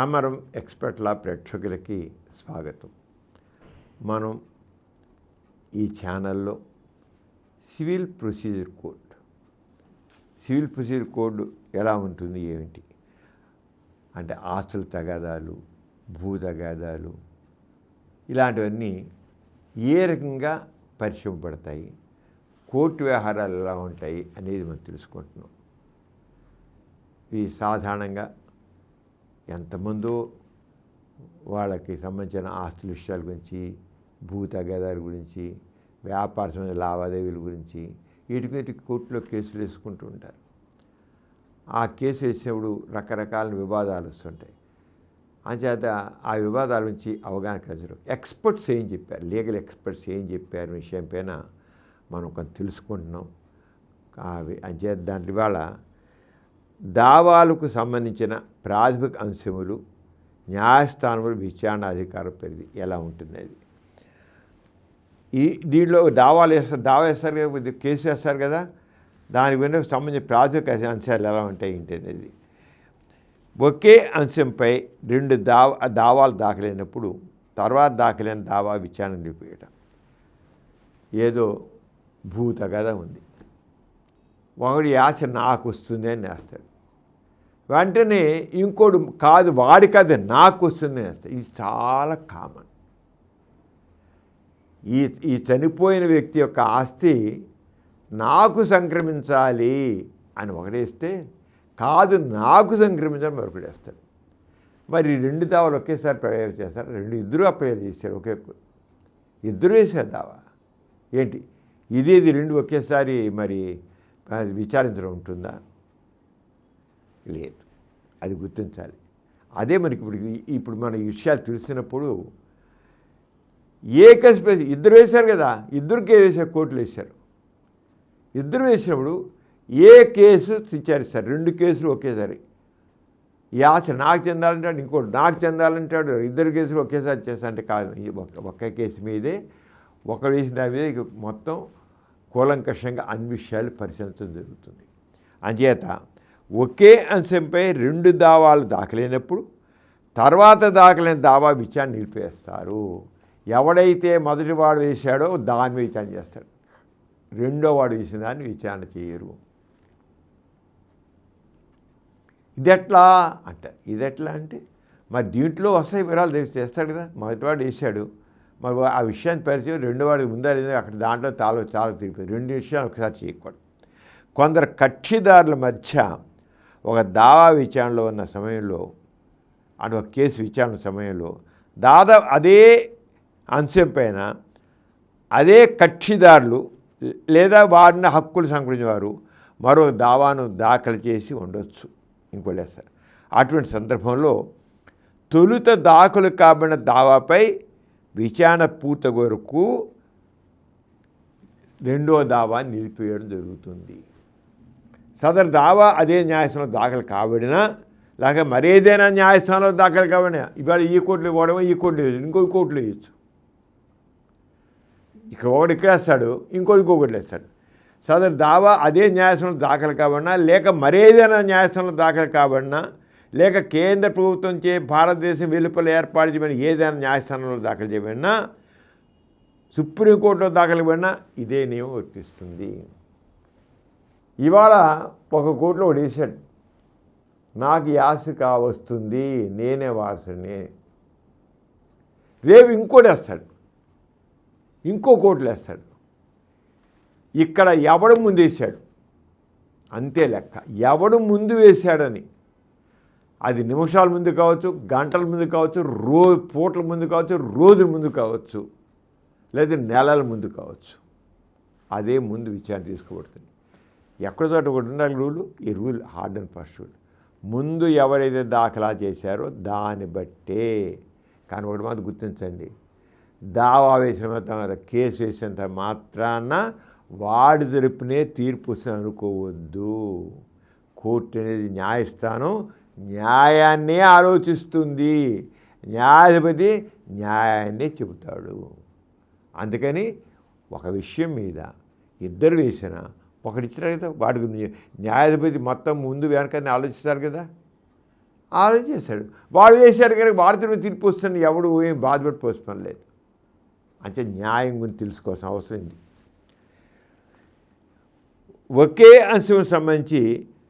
సమరం ఎక్స్పర్ట్ లా ప్రేక్షకులకి స్వాగతం. మనం ఈ ఛానల్లో సివిల్ ప్రొసీజర్ కోడ్ ఎలా ఉంటుంది ఏమిటి అంటే ఆస్తుల తగాదాలు, భూ తగాదాలు ఇలాంటివన్నీ ఏ రకంగా పరిశీలింపబడతాయి, కోర్టు వ్యవహారాలు ఎలా ఉంటాయి అనేది మనం తెలుసుకుంటున్నాం. ఈ సాధారణంగా ఎంతమందో వాళ్ళకి సంబంధించిన ఆస్తుల విషయాల గురించి, భూ తగాదాల గురించి, వ్యాపార సంబంధించిన లావాదేవీల గురించి వీటికి కోర్టులో కేసులు వేసుకుంటూ ఉంటారు. ఆ కేసు వేసినప్పుడు రకరకాల వివాదాలు వస్తుంటాయి. అంచేత ఆ వివాదాల నుంచి అవగాహన కలిసారు. ఎక్స్పర్ట్స్ ఏం చెప్పారు, లీగల్ ఎక్స్పర్ట్స్ ఏం చెప్పారు విషయం పైన మనం కొంత తెలుసుకుంటున్నాం. అంచేత దాంట్లో ఇవాళ దావాలకు సంబంధించిన ప్రాథమిక అంశములు, న్యాయస్థానములు విచారణ అధికారం పరిధి ఎలా ఉంటుంది అది. దీంట్లో దావా వేస్తారు కదా, కేసు వేస్తారు కదా, దాని గురించి సంబంధించిన ప్రాథమిక అంశాలు ఎలా ఉంటాయి ఏంటి అనేది. ఒకే అంశంపై రెండు దావాలు దాఖలైనప్పుడు తర్వాత దాఖలైన దావా విచారణ నిలిపేయటం. ఏదో భూ తగాదా ఉంది, ఒకటి యాస నాకు వస్తుంది అని వేస్తాడు, వెంటనే ఇంకోటి కాదు వాడి కాదు నాకు వస్తుంది అని వేస్తాడు. ఇది చాలా కామన్. ఈ చనిపోయిన వ్యక్తి యొక్క ఆస్తి నాకు సంక్రమించాలి అని ఒకటేస్తే, కాదు నాకు సంక్రమించాలని మరొకటి వేస్తాడు. మరి రెండు దావాలు ఒకేసారి ప్రయోగం చేస్తారు, ఇద్దరు అప్లై చేశారు, ఇద్దరు వేసారు దావా. ఏంటి ఇది రెండు ఒకేసారి మరి విచారించడం ఉంటుందా? లేదు, అది గుర్తించాలి. అదే మనకి ఇప్పుడు మన ఈ విషయాలు తెలిసినప్పుడు ఏ కేసు ఇద్దరు వేశారు కదా, ఇద్దరికే వేశారు, కోర్టులు వేశారు. ఇద్దరు వేసినప్పుడు ఏ కేసు విచారిస్తారు, రెండు కేసులు ఒకేసారి. ఈ ఆశ నాకు చెందాలంటాడు, ఇంకోటి నాకు చెందాలంటాడు, ఇద్దరు కేసులు ఒకేసారి చేస్తారంటే కాదు. ఒక్క కేసు మీదే ఒకరు వేసిన దాని మీద మొత్తం కూలంకషంగా అన్ని విషయాలు పరిశీలించడం జరుగుతుంది. అంచేత ఒకే అంశంపై రెండు దావాలు దాఖలైనప్పుడు తర్వాత దాఖలైన దావా విచారణ నిలిపేస్తారు. ఎవడైతే మొదటి వాడు వేశాడో దాన్ని విచారణ చేస్తాడు, రెండో వాడు వేసిన దాన్ని విచారణ చేయరు. ఇదెట్లా అంటే మరి దీంట్లో వస్తాయి వివరాలు చేస్తాడు కదా. మొదటివాడు వేశాడు, మరి ఆ విషయాన్ని పరిచయం రెండో వాడికి ముందా లేదా అక్కడ దాంట్లో చాలా తిరిగిపోయి రెండు విషయాలు ఒకసారి చేయకూడదు. కొందరు కక్షిదారుల మధ్య ఒక దావా విచారణలో ఉన్న సమయంలో అంటే ఒక కేసు విచారణ సమయంలో దాదాపు అదే అంశం పైన అదే కక్షిదారులు లేదా వాడిని హక్కులు సంక్రమించిన వారు మరో దావాను దాఖలు చేసి ఉండొచ్చు, ఇంకోలేస్తారు. అటువంటి సందర్భంలో తొలుత దాఖలు కాబడిన దావాపై విచారణ పూర్తి వరకు రెండో దావాని నిలిపివేయడం జరుగుతుంది. సదరు దావా అదే న్యాయస్థానంలో దాఖలు కాబడినా లేక మరేదైనా న్యాయస్థానంలో దాఖలు కాబడినా, ఇవాళ ఈ కోర్టులో ఇవ్వడం ఈ కోర్టులో వేయచ్చు, ఇంకో కోర్టులో వేయచ్చు. ఇక్కడ ఒకటి ఇక్కడ వేస్తాడు, ఇంకోటిలో వేస్తాడు. సదరు దావా అదే న్యాయస్థానంలో దాఖలు కాబడినా లేక మరేదైనా న్యాయస్థానంలో దాఖలు కాబడినా లేక కేంద్ర ప్రభుత్వం చే భారతదేశం వెలుపల ఏర్పాటు చేయబడిన ఏదైనా న్యాయస్థానంలో దాఖలు చేయబడినా, సుప్రీంకోర్టులో దాఖలు పడినా ఇదే నియమం వర్తిస్తుంది. ఇవాళ ఒక కోర్టులో ఒకటి వేశాడు, నాకు ఈ ఆస్తి కావస్తుంది, నేనే వారసుని. రేపు ఇంకోటి వేస్తాడు, ఇంకో కోర్టులో వేస్తాడు. ఇక్కడ ఎవడు ముందు వేశాడు అంతే లెక్క. ఎవడు ముందు వేశాడని, అది నిమిషాల ముందు కావచ్చు, గంటల ముందు కావచ్చు, పూటల ముందు కావచ్చు, రోజుల ముందు కావచ్చు, లేదా నెలల ముందు కావచ్చు, అదే ముందు విచారణ తీసుకోబడుతుంది. ఎక్కడ చోట ఒకటి ఉండాలి రూలు, ఈ rule hard and fast rule. ముందు ఎవరైతే దాఖలా చేశారో దాన్ని బట్టే. కానీ ఒకటి మాత్రం గుర్తించండి, దావా వేసిన కేసు వేసినంత మాత్రాన వాడి తరపునే తీర్పు వస్తుంది అనుకోవద్దు. కోర్టు అనేది న్యాయస్థానం న్యాయాన్నే ఆలోచిస్తుంది, న్యాయాధిపతి న్యాయాన్నే చెబుతాడు. అందుకని ఒక విషయం మీద ఇద్దరు వేసినా ఒకటి ఇచ్చారు కదా, వాడికి న్యాయాధిపతి మొత్తం ముందు వెనకని ఆలోచిస్తారు కదా. ఆలోచించాడు. వాడు వేశాడు కనుక భారతీయుడు తీర్పు వస్తుంది, ఎవడు ఏం బాధపడి పోస్ట్ లేదు. అంటే న్యాయం గురించి తెలుసుకోవాల్సిన అవసరం ఉంది. ఒకే అంశం సంబంధించి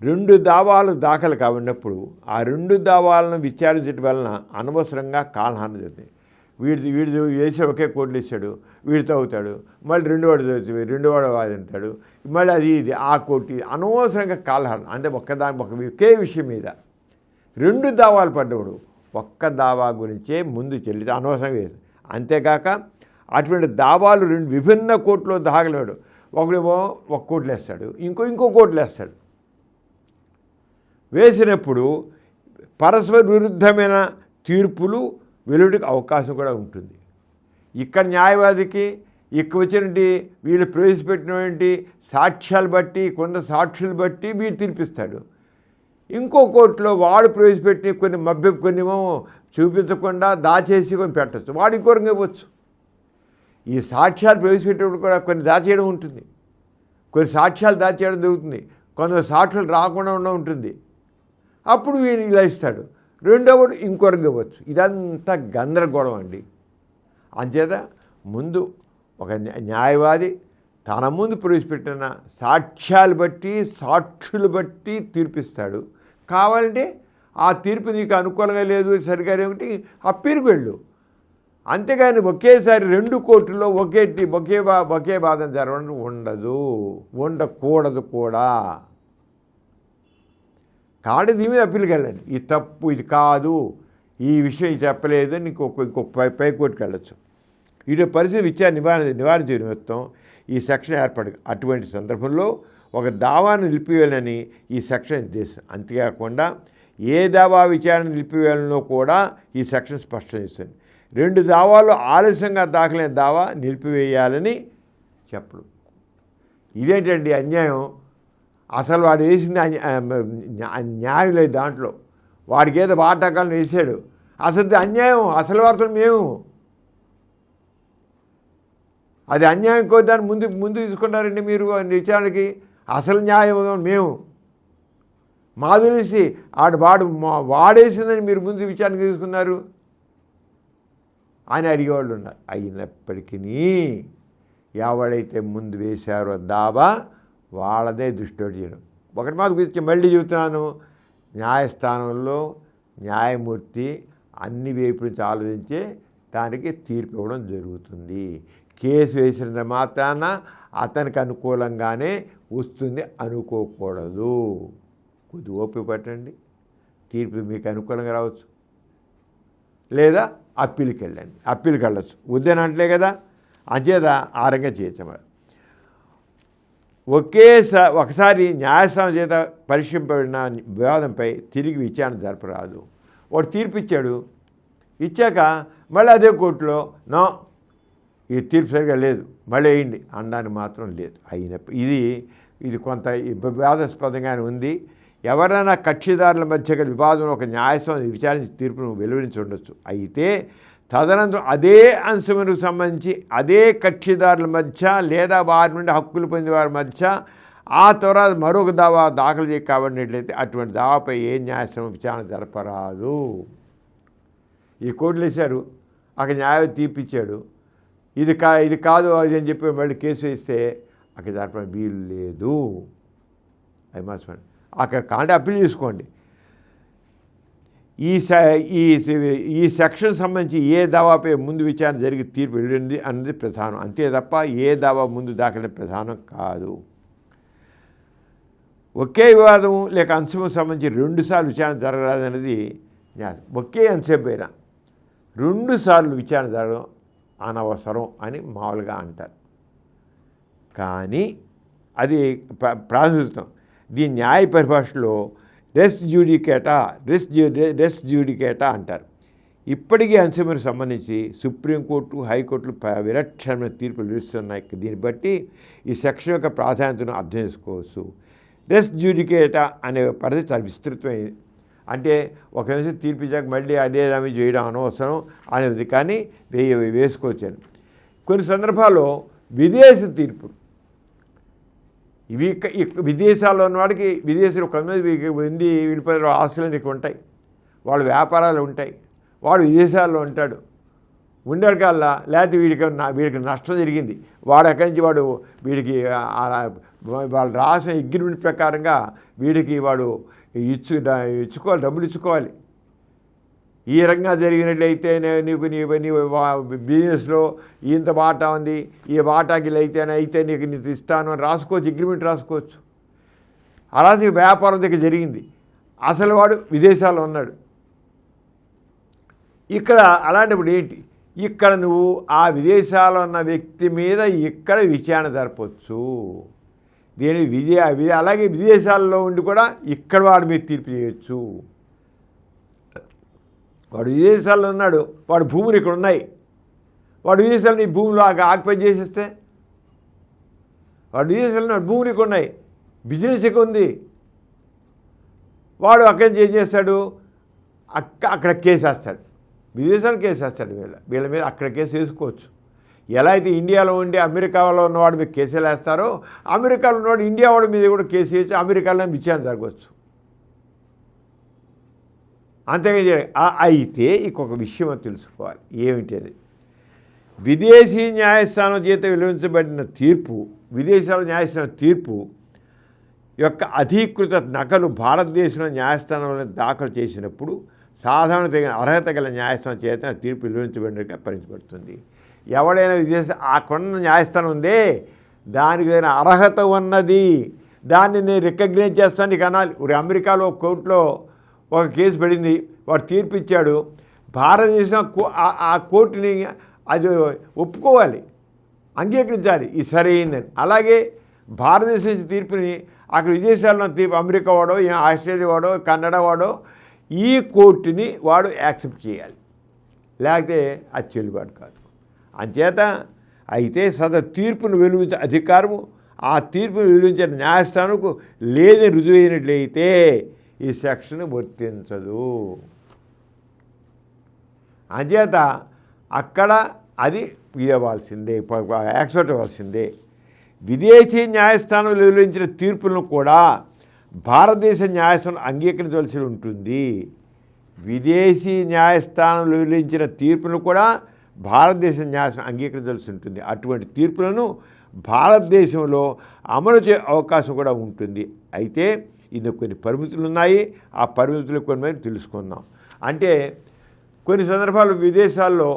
2 దావాలు దాఖలు కావినప్పుడు ఆ 2 దావాలను విచారించడం వలన అనవసరంగా కాలహారం జరుగుతుంది. వీడు వేసాడు, ఒకే కోర్టులు వేసాడు, వీడితో అవుతాడు, మళ్ళీ రెండోవాడు వాదింటాడు, మళ్ళీ అది ఇది ఆ కోర్టు, అనవసరంగా కాలహారం. అంటే ఒకే విషయం మీద 2 దావాలు పడ్డవాడు ఒక్క దావా గురించే ముందు చెల్లితే అనవసరంగా వేసి. అంతేకాక అటువంటి దావాలు 2 విభిన్న కోర్టులో దాగలేడు. ఒకడేమో ఒక కోర్టులు వేస్తాడు, ఇంకో కోర్టులు వేస్తాడు. వేసినప్పుడు పరస్పర విరుద్ధమైన తీర్పులు వెలువడికి అవకాశం కూడా ఉంటుంది. ఇక్కడ న్యాయవాదికి వచ్చినటువంటి వీళ్ళు ప్రవేశపెట్టినటువంటి సాక్ష్యాలు బట్టి, కొంత సాక్షులు బట్టి వీడు తీర్పిస్తాడు. ఇంకో కోర్టులో వాడు ప్రవేశపెట్టిన కొన్నేమో చూపించకుండా దాచేసి కొన్ని పెట్టచ్చు, వాడు ఇంకో రకంగా ఇవ్వచ్చు. ఈ సాక్ష్యాలు ప్రవేశపెట్టేటప్పుడు కూడా కొన్ని దాచేయడం ఉంటుంది, కొన్ని సాక్ష్యాలు దాచేయడం జరుగుతుంది, కొంత సాక్షులు రాకుండా ఉంటుంది. అప్పుడు వీడు ఇలా ఇస్తాడు, రెండవడు ఇంకో రకంగా ఇవ్వచ్చు. ఇదంతా గందరగోళం అండి. అంచేత ముందు ఒక న్యాయవాది తన ముందు ప్రవేశపెట్టిన సాక్ష్యాలు బట్టి, సాక్షులు బట్టి తీర్పిస్తాడు. కావాలంటే ఆ తీర్పు నీకు అనుకూలంగా లేదు, సరిగా ఏమిటి అప్పీలుకు వెళ్ళు. అంతేగాని ఒకేసారి 2 కోర్టుల్లో ఒకే వాదన జరగడం ఉండకూడదు కూడా. కాబట్టి దీని మీద అప్పీల్కి వెళ్ళండి. ఇది తప్పు, ఇది కాదు, ఈ విషయం చెప్పలేదు, నీకు ఇంకో పై కోర్టుకు వెళ్ళచ్చు. ఇటు పరిస్థితి నివారించే నిమిత్తం ఈ సెక్షన్ ఏర్పడదు. అటువంటి సందర్భంలో ఒక దావాను నిలిపివేయాలని ఈ సెక్షన్ ఉద్దేశం. అంతేకాకుండా ఏ దావా విచారణ నిలిపివేయాలనో కూడా ఈ సెక్షన్ స్పష్టం చేస్తుంది. 2 దావాలు ఆలస్యంగా దాఖలైన దావా నిలిపివేయాలని చెప్పడు. ఇదేంటండి అన్యాయం? అసలు వాడు వేసింది న్యాయం లేదు దాంట్లో. వాడికి ఏదో వాటాకాలను వేసాడు, అసలు అన్యాయం. అసలు వార్తలు మేము అది అన్యాయం దాన్ని ముందు తీసుకుంటారండి మీరు విచారణకి. అసలు న్యాయం మేము మా తెలిసి వాడేసిందని మీరు ముందు విచారణకి తీసుకున్నారు అని అడిగేవాళ్ళు ఉన్నారు. అయినప్పటికీ ఎవడైతే ముందు వేశారో దావా వాళ్ళదే దృష్టి చేయడం. ఒకటి మాకు గురించి మళ్ళీ చెబుతున్నాను, న్యాయస్థానంలో న్యాయమూర్తి అన్ని వైపు నుంచి ఆలోచించే దానికి తీర్పు ఇవ్వడం జరుగుతుంది. కేసు వేసిన మాత్రాన అతనికి అనుకూలంగానే వస్తుంది అనుకోకూడదు. కొద్ది ఓపిక పట్టండి, తీర్పు మీకు అనుకూలంగా రావచ్చు, లేదా అప్పీల్కి వెళ్ళచ్చు. వద్దేనంటలే కదా, అంచేత ఆరంగా చేయొచ్చు. ఒకసారి న్యాయస్థానం చేత పరిష్కరింపబడిన వివాదంపై తిరిగి విచారణ జరపరాదు. వాడు తీర్పు ఇచ్చాక మళ్ళీ అదే కోర్టులో ఈ తీర్పు సరిగా లేదు, మళ్ళీ వేయండి అనడానికి మాత్రం లేదు. అయినప్పుడు ఇది కొంత వివాదాస్పదంగానే ఉంది. ఎవరైనా కక్షిదారుల మధ్య గల వివాదంలో ఒక న్యాయస్థానం విచారించి తీర్పును వెలువరించి ఉండొచ్చు. అయితే తదనంతరం అదే అంశములకు సంబంధించి అదే కక్షిదారుల మధ్య లేదా వారి నుండి హక్కులు పొందిన వారి మధ్య ఆ తర్వాత మరొక దావా దాఖలు చేయ కాబడినట్లయితే అటువంటి దావాపై ఏ న్యాయస్థానం విచారణ జరపరాదు. ఈ కోర్టులు వేశారు, అక్కడ న్యాయవాది తీర్పిచ్చాడు, ఇది కాదు అది అని చెప్పి మళ్ళీ కేసు వేస్తే అక్కడ జరపడం వీలు లేదు. అది మర్చిపోండి. అక్కడ కాంటే అప్పీల్ చేసుకోండి. ఈ సెక్షన్ సంబంధించి ఏ దావాపై ముందు విచారణ జరిగి తీర్పు వెళ్ళింది అన్నది ప్రధానం, అంతే తప్ప ఏ దావా ముందు దాఖలైన ప్రధానం కాదు. ఒకే వివాదం లేక అంశం సంబంధించి 2 సార్లు విచారణ జరగరాదనేది ఒకే అంశం పైన 2 సార్లు విచారణ జరగడం అనవసరం అని మామూలుగా అంటారు. కానీ అది ప్రాతినిధ్యం. దీని న్యాయ పరిభాషలో రెస్ జ్యూడికేటా అంటారు. ఇప్పటికీ అంశములకు సంబంధించి సుప్రీంకోర్టు, హైకోర్టులు విలక్షణమైన తీర్పులు వెలుస్తున్నాయి. దీన్ని బట్టి ఈ సెక్షన్ యొక్క ప్రాధాన్యతను అర్థం చేసుకోవచ్చు. రెస్ జ్యూడికేటా అనే పరిధి చాలా విస్తృతమైంది. అంటే ఒక నిమిషం తీర్పిచ్చాక మళ్ళీ అదే దాన్ని చేయడం అనవసరం అనేది, కానీ వేసుకోవచ్చాను. కొన్ని సందర్భాల్లో విదేశీ తీర్పులు, ఇవి విదేశాల్లో ఉన్నవాడికి విదేశీయులు కొంతమంది వెళ్ళిపోయిన ఆస్తులు నీకు ఉంటాయి, వాళ్ళ వ్యాపారాలు ఉంటాయి, వాడు విదేశాల్లో ఉంటాడు, ఉండడు కల్లా లేకపోతే వీడికి నష్టం జరిగింది, వాడు అక్కడి నుంచి వాడు వీడికి వాళ్ళు రాసిన అగ్రిమెంట్ ప్రకారంగా వీడికి వాడు ఇచ్చుకోవాలి, డబ్బులు ఇచ్చుకోవాలి. ఈ రకంగా జరిగినట్లయితే నీకు బిజినెస్లో ఇంత వాటా ఉంది, ఈ వాటాకి అయితే నీకు ఇస్తాను అని రాసుకోవచ్చు, అగ్రిమెంట్ రాసుకోవచ్చు. అలా నీకు వ్యాపారం దగ్గర జరిగింది, అసలు వాడు విదేశాల్లో ఉన్నాడు. ఇక్కడ అలాంటప్పుడు ఏంటి, ఇక్కడ నువ్వు ఆ విదేశాల్లో ఉన్న వ్యక్తి మీద ఇక్కడ విచారణ జరపవచ్చు. అలాగే విదేశాల్లో ఉండి కూడా ఇక్కడ వాడి మీద తీర్పు చేయొచ్చు. వాడు విదేశాల్లో ఉన్నాడు, వాడు భూములు ఇక్కడ ఉన్నాయి, వాడు విదేశాల్లో ఈ భూములు ఆక్యుపై చేసేస్తే, వాడు విదేశాల్లో ఉన్నాడు, భూములు ఇక్కడ ఉన్నాయి, బిజినెస్ ఇక్కడ ఉంది, వాడు అక్కడి నుంచి ఏం చేస్తాడు, అక్కడ కేసు వేస్తాడు, విదేశాలు కేసు వేస్తాడు. వీళ్ళ మీద అక్కడ కేసు వేసుకోవచ్చు. ఎలా అయితే ఇండియాలో ఉండి అమెరికాలో ఉన్నవాడి మీద కేసులు వేస్తారో, అమెరికాలో ఉన్నవాడు ఇండియా వాడి మీద కూడా కేసు వేసి అమెరికాలో విచారణ జరగవచ్చు. అంతేగా. అయితే ఇంకొక విషయం తెలుసుకోవాలి, ఏమిటి అనేది, విదేశీ న్యాయస్థానం చేత వెలువరించబడిన తీర్పు, విదేశాల న్యాయస్థానం తీర్పు యొక్క అధీకృత నకలు భారతదేశంలో న్యాయస్థానంలో దాఖలు చేసినప్పుడు సాధారణ తగిన అర్హత గల న్యాయస్థానం చేత తీర్పు వెలువరించబడినట్టుగా పరిగణించబడుతుంది. ఎవడైనా అక్కడ న్యాయస్థానం ఉందే, దానికి తగిన అర్హత ఉన్నది, దాన్ని నేను రికగ్నైజ్ చేస్తాను నీకు అనాలి. అమెరికాలో కోర్టులో ఒక కేసు పడింది, వాడు తీర్పు ఇచ్చాడు, భారతదేశం ఆ కోర్టుని అది ఒప్పుకోవాలి, అంగీకరించాలి, ఇది సరైందని. అలాగే భారతదేశం తీర్పుని అక్కడ విదేశాల్లో తీర్పు అమెరికా వాడో, ఆస్ట్రేలియా వాడో, కన్నడ వాడో ఈ కోర్టుని వాడు యాక్సెప్ట్ చేయాలి, లేకపోతే అది చెల్లుబాటు కాదు. అంచేత అయితే తీర్పును వెలువరించే అధికారము ఆ తీర్పును వెలువరించే న్యాయస్థానంకు లేదని రుజువైనట్లయితే ఈ సెక్షన్ వర్తించదు. అంచేత అక్కడ అది ఇవ్వాల్సిందే, యాక్సెప్ట్ అవ్వాల్సిందే. విదేశీ న్యాయస్థానం వెలువరించిన తీర్పులను కూడా భారతదేశ న్యాయస్థానం అంగీకరించవలసి ఉంటుంది. విదేశీ న్యాయస్థానం వెలువరించిన తీర్పును కూడా భారతదేశ న్యాయస్థానం అంగీకరించవలసి ఉంటుంది. అటువంటి తీర్పులను భారతదేశంలో అమలు చేసే అవకాశం కూడా ఉంటుంది. అయితే ఇందుకు కొన్ని పరిమితులు ఉన్నాయి, ఆ పరిమితులు కొన్ని తెలుసుకుందాం. అంటే కొన్ని సందర్భాలు విదేశాల్లో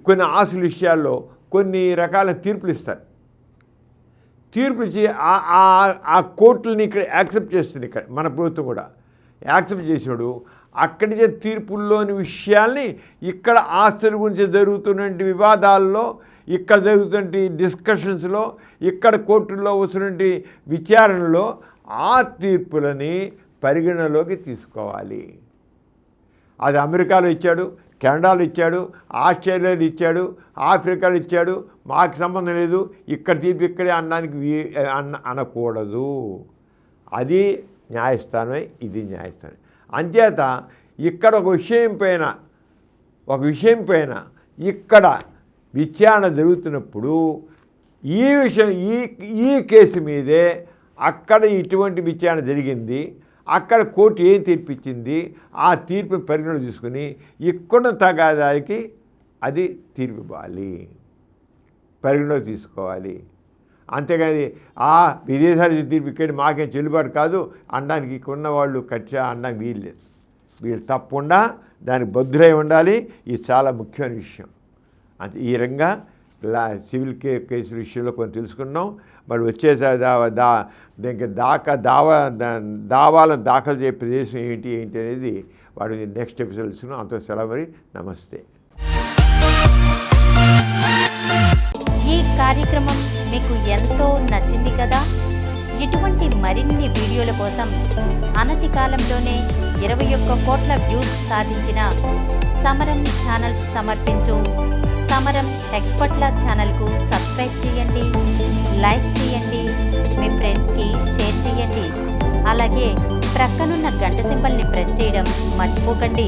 కొన్ని ఆస్తుల విషయాల్లో కొన్ని రకాల తీర్పులు ఇస్తారు. తీర్పులు ఇచ్చి ఆ కోర్టులని ఇక్కడ యాక్సెప్ట్ చేస్తుంది. ఇక్కడ మన ప్రభుత్వం కూడా యాక్సెప్ట్ చేసినాడు. అక్కడి తీర్పుల్లోని విషయాల్ని ఇక్కడ ఆస్తుల గురించి జరుగుతున్నటువంటి వివాదాల్లో, ఇక్కడ జరుగుతున్న డిస్కషన్స్లో, ఇక్కడ కోర్టుల్లో వస్తున్నటువంటి విచారణలో ఆ తీర్పులని పరిగణలోకి తీసుకోవాలి. అది అమెరికాలో ఇచ్చాడు, కెనడాలో ఇచ్చాడు, ఆస్ట్రేలియాలో ఇచ్చాడు, ఆఫ్రికాలో ఇచ్చాడు, మాకు సంబంధం లేదు, ఇక్కడ తీర్పు ఇక్కడే అనడానికి అనకూడదు. అది న్యాయస్థానమే, ఇది న్యాయస్థానం. అంచేత ఇక్కడ ఒక విషయం పైన ఇక్కడ విచారణ జరుగుతున్నప్పుడు ఈ కేసు మీదే అక్కడ ఇటువంటి విచారణ జరిగింది, అక్కడ కోర్టు ఏం తీర్పిచ్చింది, ఆ తీర్పుని పరిగణలో తీసుకుని ఇక్కడ తగాదానికి అది తీర్పు ఇవ్వాలి, పరిగణలో తీసుకోవాలి. అంతేగాని ఆ విదేశాల తీర్పు ఇక్కడ మాకేం చెల్లుబాటు కాదు అనడానికి ఇక్కడ ఉన్న వాళ్ళు కక్ష అనడానికి వీలు లేదు. వీళ్ళు తప్పకుండా దానికి బద్దురై ఉండాలి. ఇది చాలా ముఖ్యమైన విషయం. అంటే ఈ రకంగా సివిల్ కేసుల విషయంలో కొంచెం తెలుసుకున్నాం. మరి వచ్చే దావాలను దాఖలు చేసే ప్రదేశం ఏంటి అనేది వాడు నెక్స్ట్ ఎపిసోడ్ తెలుసుకున్నాం. అంత సెలవు, మరి నమస్తే. ఈ కార్యక్రమం మీకు ఎంతో నచ్చింది కదా. ఇటువంటి మరిన్ని వీడియోల కోసం అనతి కాలంలోనే 21 కోట్ల వ్యూస్ సాధించిన సమరం ఛానల్ సమర్పించు సమరం ఎక్స్పర్ట్ల ఛానల్కు సబ్స్క్రైబ్ చేయండి, లైక్ చేయండి, మీ ఫ్రెండ్స్కి షేర్ చేయండి. అలాగే ప్రక్కనున్న గంట సింబల్ని ప్రెస్ చేయడం మర్చిపోకండి.